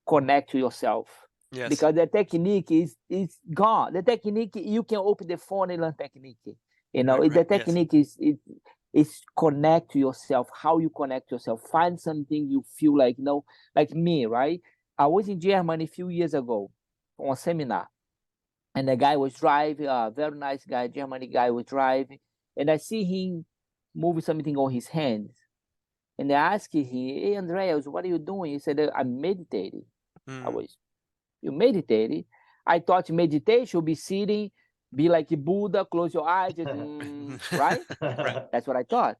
connect to yourself. Yes. Because the technique is gone. The technique, you can open the phone and learn technique. Right, the technique is connect to yourself. How you connect to yourself. Find something you feel like, like me, right? I was in Germany a few years ago on a seminar, and the guy was driving, a very nice guy, Germany guy was driving, and I see him moving something on his hands. And I asked him, hey, Andreas, what are you doing? He said, I'm meditating. You meditating? I thought meditation would be sitting, be like a Buddha, close your eyes, right? Right. That's what I thought.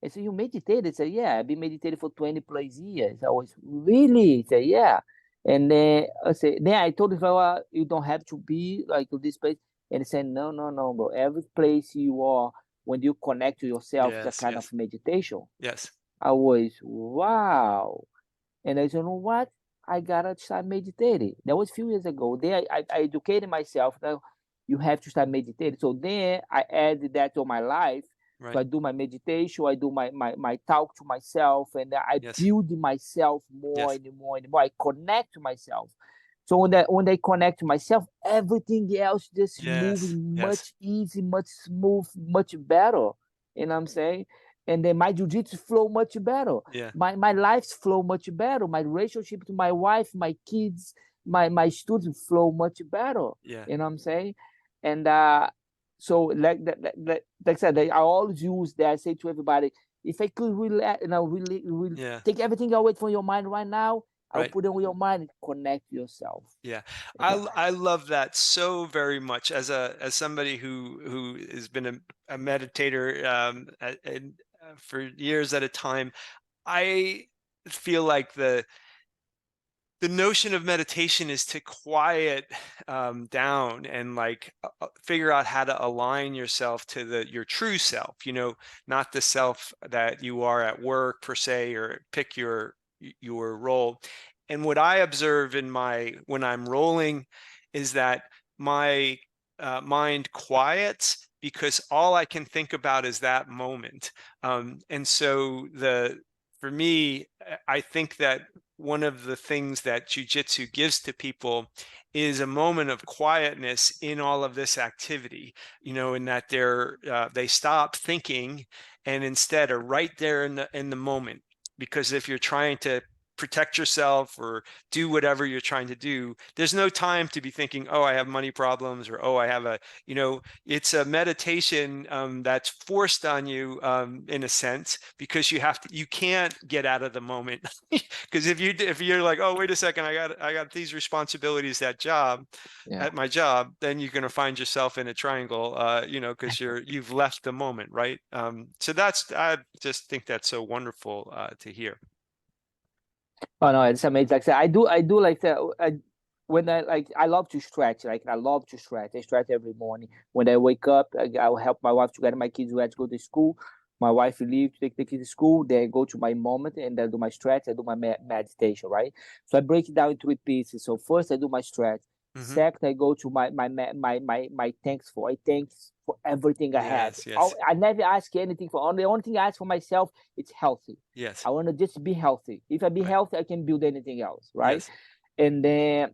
I said, you meditated? I said, yeah, I've been meditating for 20 plus years. I was, really? He said, yeah. And then I told him, well, you don't have to be like to this place. And he said, no, bro. Every place you are, when you connect to yourself, it's a kind of meditation. Yes. I was, wow. And I said, you know what? I gotta start meditating. That was a few years ago. Then I educated myself. Now you have to start meditating. So then I added that to my life. Right. So I do my meditation. I do my talk to myself, and I build myself more and more and more. I connect to myself. So when I connect to myself, everything else just moves much easy, much smooth, much better. You know what I'm saying? And then my jiu-jitsu flow much better. Yeah. My lives flow much better. My relationship to my wife, my kids, my students flow much better. Yeah. You know what I'm saying? And so like I said, I always use that. I say to everybody, if I could really take everything away from your mind right now, I'll put it on your mind and connect yourself. Yeah. I love that so very much as somebody who has been a meditator for years at a time. I feel like the the notion of meditation is to quiet down and like figure out how to align yourself to your true self, not the self that you are at work per se, or pick your role. And what I observe when I'm rolling is that my mind quiets, because all I can think about is that moment. And so for me, I think that one of the things that jiu-jitsu gives to people is a moment of quietness in all of this activity, in that they stop thinking and instead are right there in the moment. Because if you're trying to protect yourself or do whatever you're trying to do, there's no time to be thinking, oh, I have money problems, or oh, I have it's a meditation that's forced on you in a sense, because you can't get out of the moment. Because if you're like, oh, wait a second, I got these responsibilities at my job, then you're going to find yourself in a triangle, because you've left the moment, right? So I just think that's so wonderful to hear. Oh no, it's amazing. Like I said, I do like that. When I love to stretch. Like I love to stretch. I stretch every morning. When I wake up, I'll help my wife to get my kids ready to go to school. My wife leaves to take the kids to school. Then I go to my moment and I do my stretch. I do my meditation, right? So I break it down in 3 pieces. So first I do my stretch. Mm-hmm. Second, I go to my thanks for. I thanks for everything I had. Yes. I never ask anything for. The only thing I ask for myself, it's healthy. Yes. I want to just be healthy. If I be healthy, I can build anything else, right? Yes. And then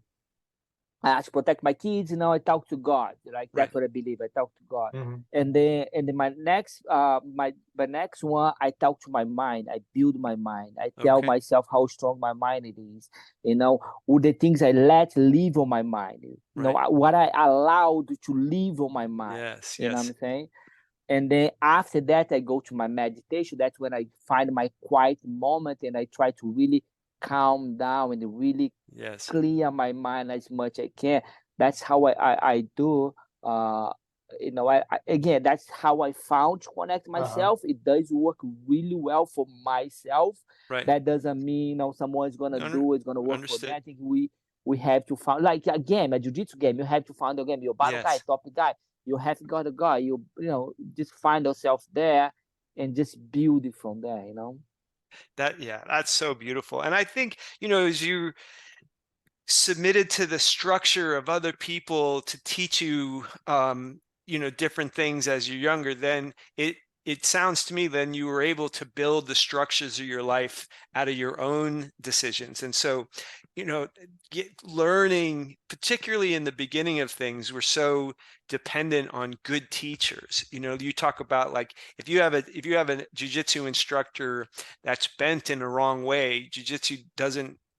I have to protect my kids. I talk to God. Like that's what I believe. I talk to God. Mm-hmm. And then my next one, I talk to my mind. I build my mind. I tell myself how strong my mind it is. With the things I let live on my mind. What I allowed to live on my mind. Yes. You know what I'm saying? And then after that, I go to my meditation. That's when I find my quiet moment and I try to really calm down and really clear my mind as much as I can. That's how I do. Again, that's how I found to connect myself. It does work really well for myself. Right. That doesn't mean someone's gonna do it's gonna work for me. I think we have to find, like a game, a jiu-jitsu game. You have to find a game. Your bottom guy, top guy. You have got a guy. You just find yourself there and just build it from there. That's so beautiful. And I think as you submitted to the structure of other people to teach you different things as you're younger, then it sounds to me then you were able to build the structures of your life out of your own decisions. And so learning, particularly in the beginning of things, we're so dependent on good teachers. You talk about, like, if you have a jiu-jitsu instructor that's bent in the wrong way, jiu-jitsu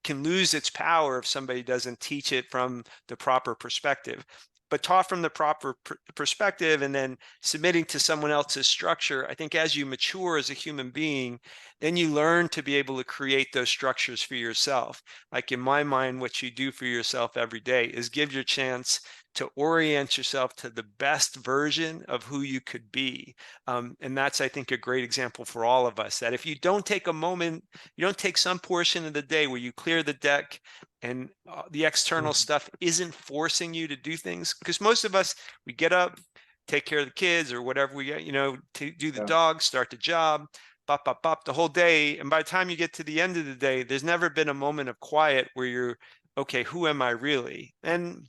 can lose its power if somebody doesn't teach it from the proper perspective. But taught from the proper perspective and then submitting to someone else's structure, I think as you mature as a human being, then you learn to be able to create those structures for yourself. Like in my mind, what you do for yourself every day is give your chance to orient yourself to the best version of who you could be. And that's, I think, a great example for all of us, that if you don't take a moment, you don't take some portion of the day where you clear the deck and the external stuff isn't forcing you to do things. Because most of us, we get up, take care of the kids or whatever we get, to do the dog, start the job, the whole day. And by the time you get to the end of the day, there's never been a moment of quiet where you're, okay, who am I really? And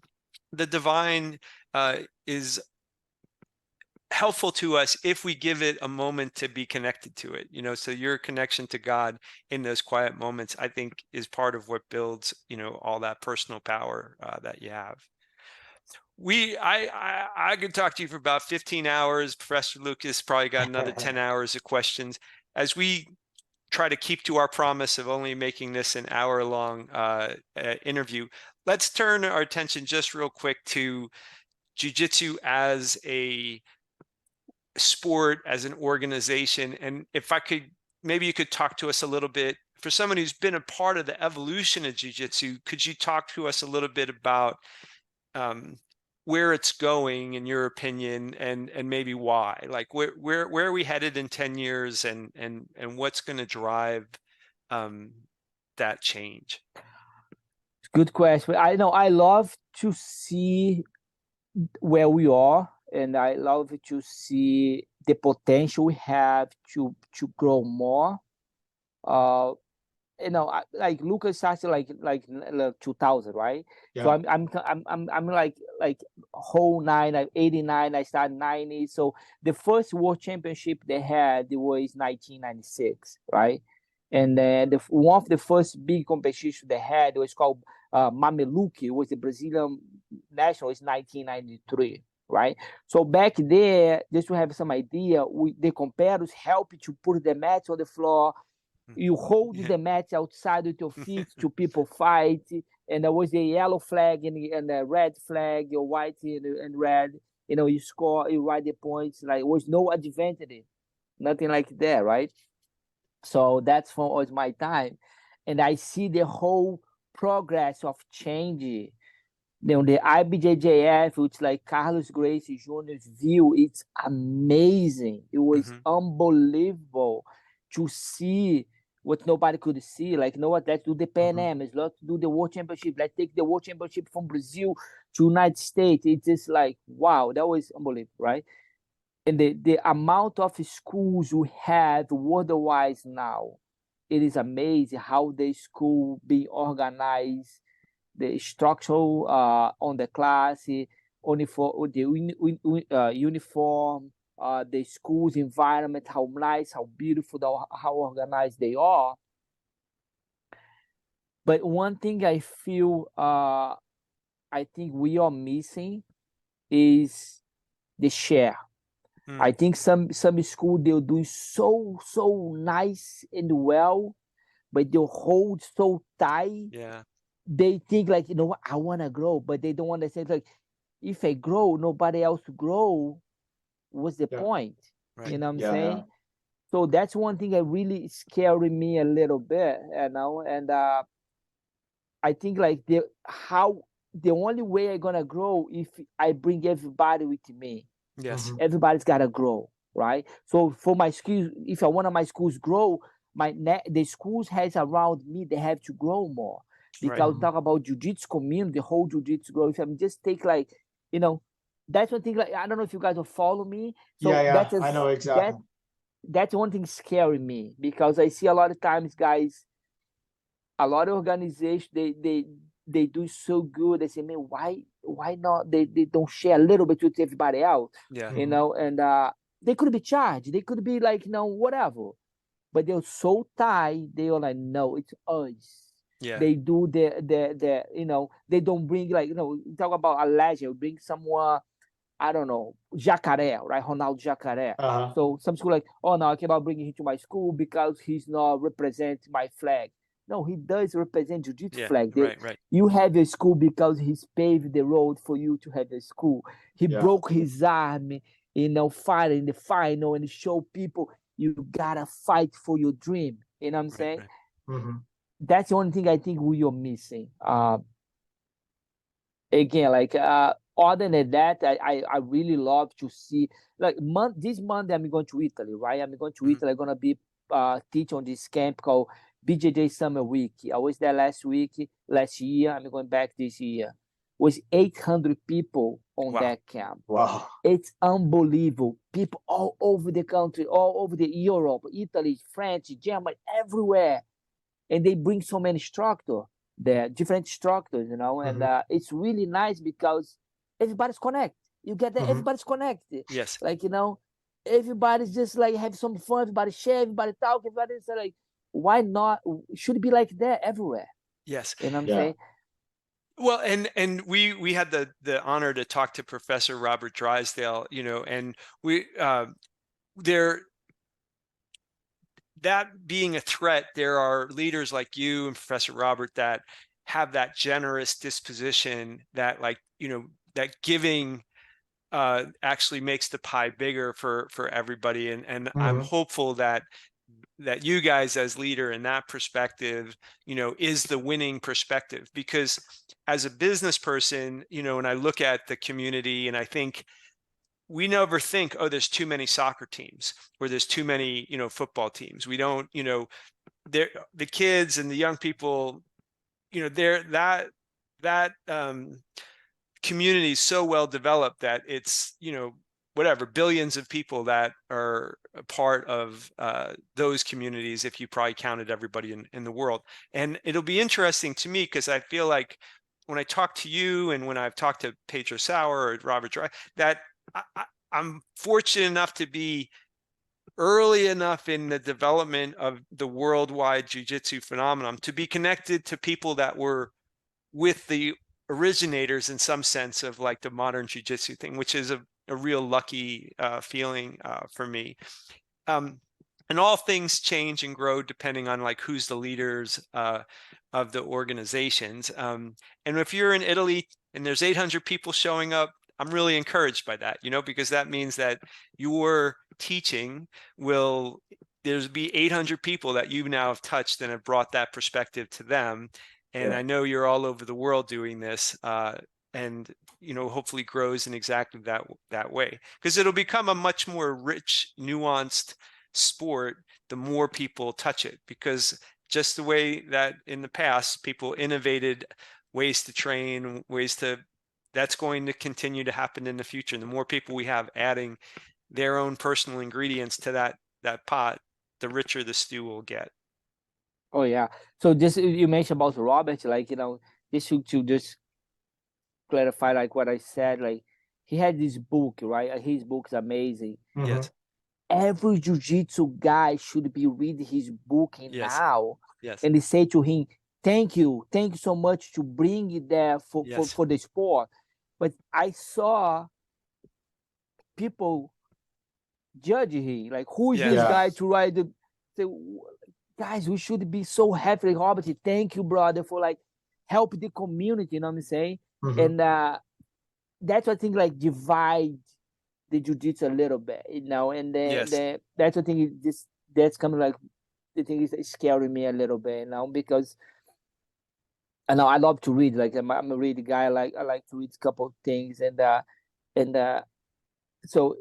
the divine is helpful to us if we give it a moment to be connected to it. So your connection to God in those quiet moments, I think, is part of what builds all that personal power that you have. I could talk to you for about 15 hours. Professor Lucas probably got another 10 hours of questions. As we try to keep to our promise of only making this an hour-long interview, let's turn our attention just real quick to jiu-jitsu as a sport, as an organization. And if I could, maybe you could talk to us a little bit, for someone who's been a part of the evolution of jiu-jitsu, could you talk to us a little bit about where it's going in your opinion, and maybe why? Like where are we headed in 10 years, and what's going to drive that change? Good question. I know I love to see where we are, and I love to see the potential we have to grow more. Uh, like Lucas started like 2000, right? So Yeah. I'm like whole nine, like 89. I started 90. So the first world championship they had was 1996, right? And then one of the first big competition they had was called Mameluque. It was the Brazilian national. It's 1993, right? So back there, just to have some idea, the competitors help to put the mats on the floor. You hold the match outside with your feet to people fight, and there was a yellow flag and a red flag, your white and red. You score, you write the points. Like there was no advantage, nothing like that, right? So that's for was my time, and I see the whole progress of change. The IBJJF, which like Carlos Gracie Jr.'s view, it's amazing. It was unbelievable to see what nobody could see. Like, you know what? Let's do the Pan Ams. Let's do the World Championship. Let's take the World Championship from Brazil to United States. It's just like, wow, that was unbelievable, right? And the amount of schools we have worldwide now, it is amazing how the school be organized, the structure on the class, only for the uniform, the school's environment, how nice, how beautiful, how organized they are. But one thing I feel, I think we are missing is the share. I think some school they'll do so nice and well, but they'll hold so tight. Yeah. They think like, what, I want to grow, but they don't understand like, if I grow, nobody else grow. What's the point? Right. You know what I'm saying? So that's one thing that really scared me a little bit, and I think like the only way I'm gonna grow if I bring everybody with me. Yes. Everybody's gotta grow, right? So for my schools, if I want my schools grow, the schools has around me, they have to grow more. Because talk about jiu-jitsu community, the whole jiu-jitsu grow. If I'm just take like, that's one thing. Like I don't know if you guys will follow me. So I know exactly. That's one thing scaring me, because I see a lot of times, guys, a lot of organizations they do so good. They say, man, why not? They don't share a little bit with everybody else. Yeah. And they could be charged. They could be like, whatever. But they're so tight. They are like, no, it's us. Yeah. They do the they don't bring like, talk about a legend, bring someone, I don't know, Jacaré, right? Ronaldo Jacaré. So some school like, oh no, I cannot bring him to my school because he's not represent my flag. No, he does represent Jiu-Jitsu flag. Right. You have a school because he's paved the road for you to have a school. He broke his arm, fighting in the final, and show people you gotta fight for your dream. You know what I'm saying? That's the only thing I think we are missing. Again, like other than that, I really love to see like this Monday I'm going to Italy, right? I'm going to Italy. I'm gonna be teach on this camp called BJJ Summer Week. I was there last year. I'm going back this year. Was 800 people on that camp. Wow. It's unbelievable. People all over the country, all over the Europe, Italy, France, Germany, everywhere. And they bring so many instructors there, different instructors, and it's really nice because everybody's connected. You get that everybody's connected. Yes. Like, everybody's just like have some fun, everybody share, everybody talk, everybody's like, why not? It should be like that everywhere. Yes. You know what I'm saying? Well, and we had the honor to talk to Professor Robert Drysdale, and we that being a threat, there are leaders like you and Professor Robert that have that generous disposition that that giving actually makes the pie bigger for everybody. And I'm hopeful that you guys as leader in that perspective, is the winning perspective, because as a business person, when I look at the community and I think, we never think, oh, there's too many soccer teams or there's too many, football teams. We don't, the kids and the young people, that community is so well developed that it's, you know, whatever, billions of people that are a part of those communities, if you probably counted everybody in the world. And it'll be interesting to me because I feel like when I talk to you and when I've talked to Pedro Sauer or Robert Dry, that I'm fortunate enough to be early enough in the development of the worldwide jiu-jitsu phenomenon to be connected to people that were with the originators in some sense of like the modern jiu-jitsu thing, which is a real lucky feeling for me. And all things change and grow depending on like who's the leaders of the organizations. And if you're in Italy and there's 800 people showing up, I'm really encouraged by that, you know, because that means that your teaching there's be 800 people that you now have touched and have brought that perspective to them. And I know you're all over the world doing this, and, you know, hopefully grows in exactly that way, because it'll become a much more rich, nuanced sport the more people touch it, because just the way that in the past people innovated ways to train, that's going to continue to happen in the future. And the more people we have adding their own personal ingredients to that pot, the richer the stew will get. Oh yeah. So just you mentioned about Robert, like, you know, just to just clarify like what I said, like he had this book, right? His book's amazing. Yes. Every jiu-jitsu guy should be reading his book now. Yes. And they say to him, thank you so much to bring it there for the sport. But I saw people judge him, like, who is this guy to write guys, we should be so happy, like, Robert, thank you, brother, for like help the community, you know what I'm saying? And that's what I think like divide the jiu-jitsu a little bit, you know, and then that's what I think that's coming like the thing is scaring me a little bit, you know, because I know I love to read, like I'm a read guy, I like to read a couple of things, and so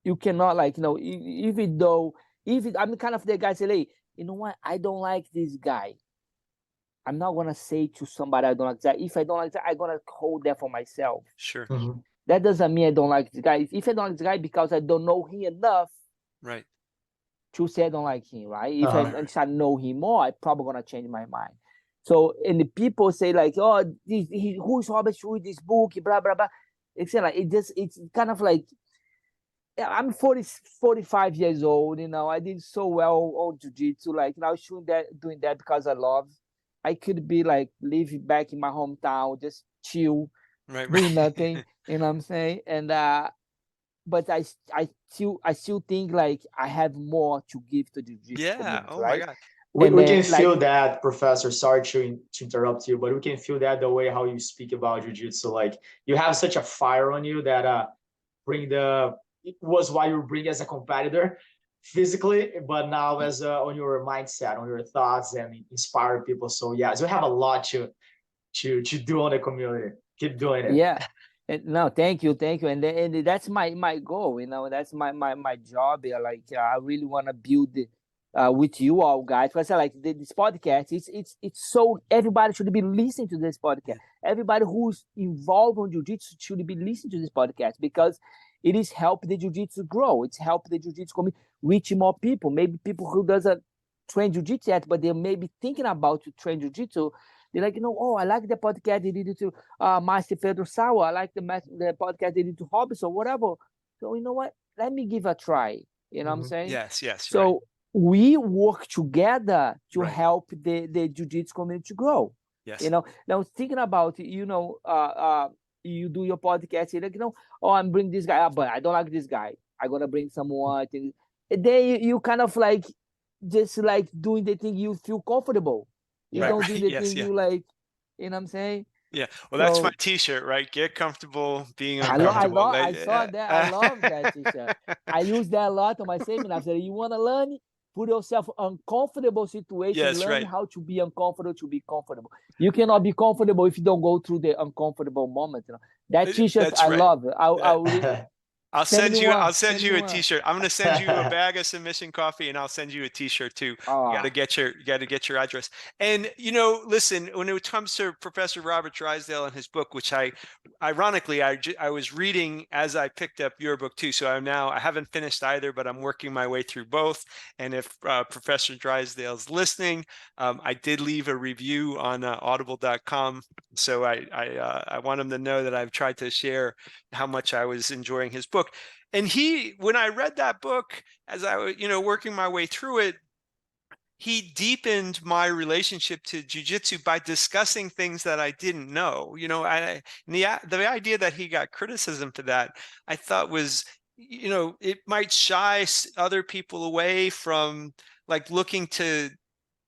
you cannot, like, you know, even I'm kind of the guy say, hey, you know what, I don't like this guy, I'm not gonna say to somebody I don't like that. If I don't like that, I'm gonna hold that for myself. Sure. That doesn't mean I don't like this guy. If I don't like this guy because I don't know him enough, right, to say I don't like him, right? If I know him more, I'm probably gonna change my mind. So, and the people say like, oh, who's Robert to read this book, blah blah blah. It's like it's kind of like, I'm 45 years old, you know, I did so well on jiu-jitsu, like, you know, I shouldn't doing that because I love. I could be like living back in my hometown, just chill, doing nothing, you know what I'm saying? And but I still think like I have more to give to the jiu-jitsu community, oh right? my God. We can feel that, Professor. Sorry to interrupt you, but we can feel that the way how you speak about jiu-jitsu. Like you have such a fire on you that it was why you bring as a competitor physically, but now as on your mindset, on your thoughts, and inspire people. So yeah, so we have a lot to do on the community. Keep doing it. Yeah. No, thank you, and that's my goal. You know, that's my job. Like I really want to build with you all guys. Because I like this podcast. It's so everybody should be listening to this podcast. Everybody who's involved in jiu-jitsu should be listening to this podcast, because it is help the jiu-jitsu grow. It's help the jiu-jitsu community reach more people. Maybe people who doesn't train jiu-jitsu yet, but they may be thinking about to train jiu-jitsu. They're like, you know, oh, I like the podcast they did to Master Pedro Sauer. I like the podcast they did to Robson, whatever. So you know what? Let me give a try. You know what I'm saying? Yes. So we work together to help the jiu-jitsu community to grow. Yes. You know, now thinking about, you know, you do your podcast, you're like, you know, oh, I'm bringing this guy up, but I don't like this guy. I'm gonna bring someone. And then you kind of like just like doing the thing you feel comfortable. You don't do the thing you like, you know what I'm saying? Yeah. Well, that's my T-shirt, right? Get comfortable being uncomfortable. I saw that. I love that T-shirt. I use that a lot on my seminars. I said, you want to learn? Put yourself in uncomfortable situation. Learn how to be uncomfortable to be comfortable. You cannot be comfortable if you don't go through the uncomfortable moment. You know? That T-shirt, I love it. I'll Send send me you. one. I'll send Send you me a one. T-shirt. I'm gonna send you a bag of submission coffee, and I'll send you a T-shirt too. You Oh, got to get your address. And listen, when it comes to Professor Robert Drysdale and his book, which ironically, I was reading as I picked up your book too. So I haven't finished either, but I'm working my way through both. And if Professor Drysdale's listening, I did leave a review on Audible.com. So I want him to know that I've tried to share how much I was enjoying his book. And when I read that book, as I was, working my way through it, he deepened my relationship to jiu-jitsu by discussing things that I didn't know. The idea that he got criticism for that, I thought was, it might shy other people away from like looking to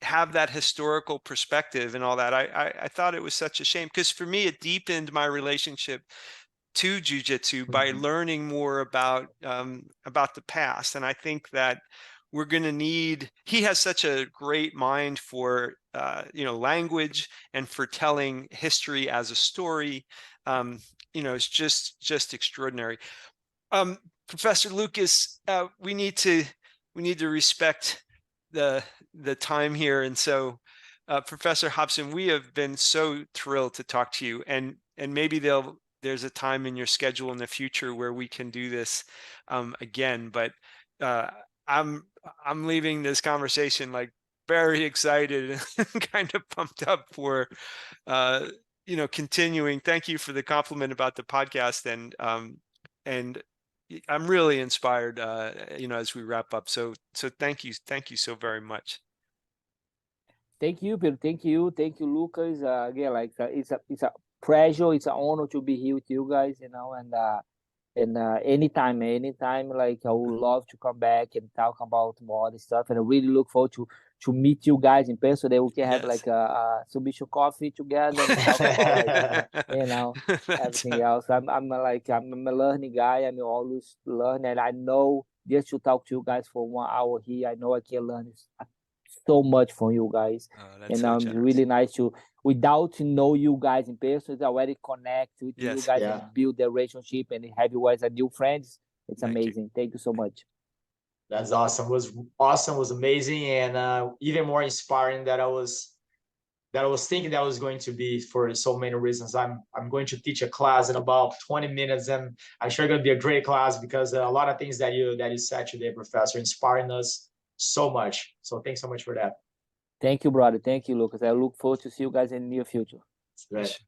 have that historical perspective and all that. I thought it was such a shame, because for me, it deepened my relationship to jiu-jitsu by learning more about the past. And I think that we're going to need, he has such a great mind for language and for telling history as a story. It's just extraordinary. Professor Lucas, we need to respect the time here. And so Professor Hobson, we have been so thrilled to talk to you, and maybe there's a time in your schedule in the future where we can do this again. But I'm leaving this conversation like very excited and kind of pumped up for continuing. Thank you for the compliment about the podcast, and I'm really inspired as we wrap up. So thank you so very much. Thank you, Pedro. Thank you, Lucas. Again, like it's a pleasure, it's an honor to be here with you guys. And anytime, like I would love to come back and talk about more other stuff. And I really look forward to meet you guys in person, so that we can have like a submission coffee together and talk about everything else. I'm a learning guy. I'm always learning, and I know just to talk to you guys for 1 hour here, I know I can learn so much from you guys. That's so it's really nice to, without know you guys in person, it's already connect with you guys and build the relationship and have you guys as new friends. It's amazing. Thank you so much. That's awesome. It was amazing, and even more inspiring that I was thinking that was going to be, for so many reasons. I'm going to teach a class in about 20 minutes, and I'm sure it's going to be a great class, because a lot of things that you said today, Professor, inspiring us so much. So thanks so much for that. Thank you, brother. Thank you, Lucas. I look forward to see you guys in the near future. Great.